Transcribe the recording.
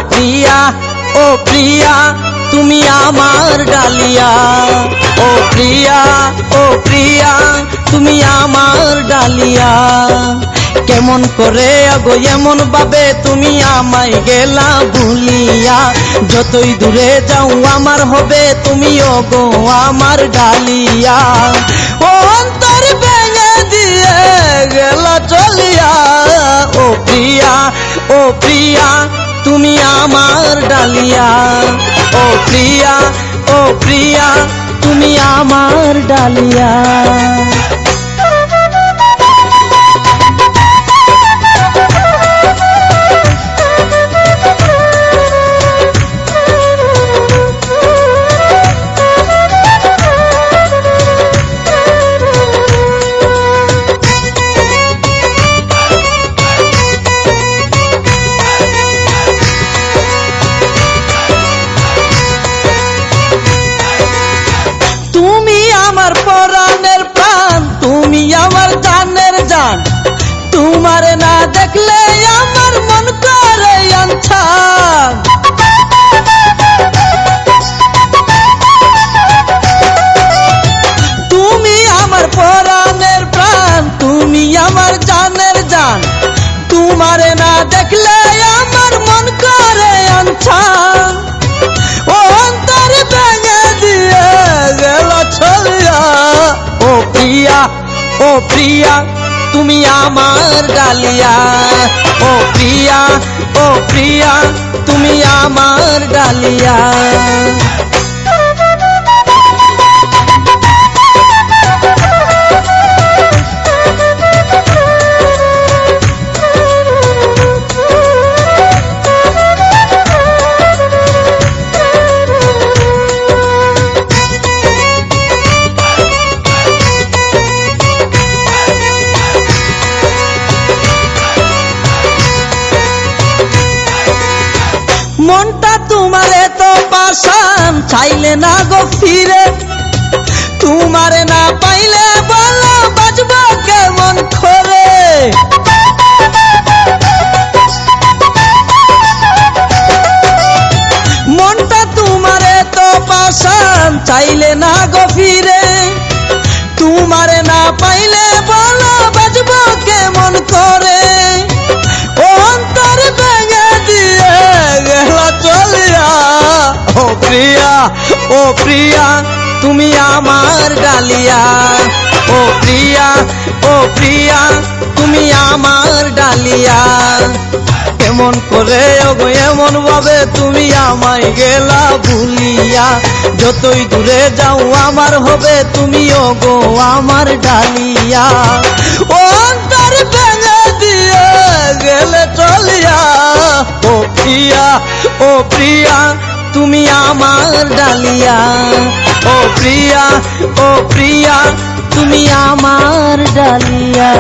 প্রিয়া ও প্রিয়া তুমি আমার ডালিয়া। ও প্রিয়া ও প্রিয়া তুমি আমার ডালিয়া। কেমন করে আগো এমন ভাবে তুমি আমায় গেলা ভুলিয়া। যতই দূরে যাও আমার হবে তুমি ওগো আমার ডালিয়া। ও অন্তর ভেঙে দিয়ে গেলা চলিয়া। ও প্রিয়া ও প্রিয়া তুমি আমার ডালিয়া। ও প্রিয়া ও প্রিয়া তুমি আমার ডালিয়া। আমার পরাণের প্রাণ তুমি আমার জানের জান। তোমারে না দেখলে আমার মন করে আনছান। তুমি আমার পরাণের প্রাণ তুমি আমার জানের জান। তোমারে না দেখলে আমার মন করে আনছান। ও অন্তর ভেঙে দিয়ে গেল চলিয়া। ও প্রিয়া ও প্রিয়া তুমি আমার ডালিয়া। ও প্রিয়া ও প্রিয়া তুমি আমার ডালিয়া। মনটা তোমারে তো পাশান চাইলে না গো ফিরে। তোমারে না পাইলে বলো বাজবো কেমন করে। মনটা তোমারে তো পাশান চাইলে না গো ফিরে। তোমারে না পাইলে বলো বাজবো কেমন করে। ও অন্তর ভেঙে দিয়ে গেলা চলিয়া। ও প্রিয়া ও প্রিয়া তুমি আমার ডালিয়া। ও প্রিয়া ও প্রিয়া তুমি আমার ডালিয়া। কেমন করে ওগো এমন ভাবে তুমি আমায় গেলা ভুলিয়া। যতই দূরে যাও আমার হবে তুমি ওগো আমার ডালিয়া। ও অন্তর ভেঙে দিয়ে গেলে চলিয়া। ও প্রিয়া ও প্রিয়া তুমি আমার ডালিয়া। ও প্রিয়া ও প্রিয়া তুমি আমার ডালিয়া।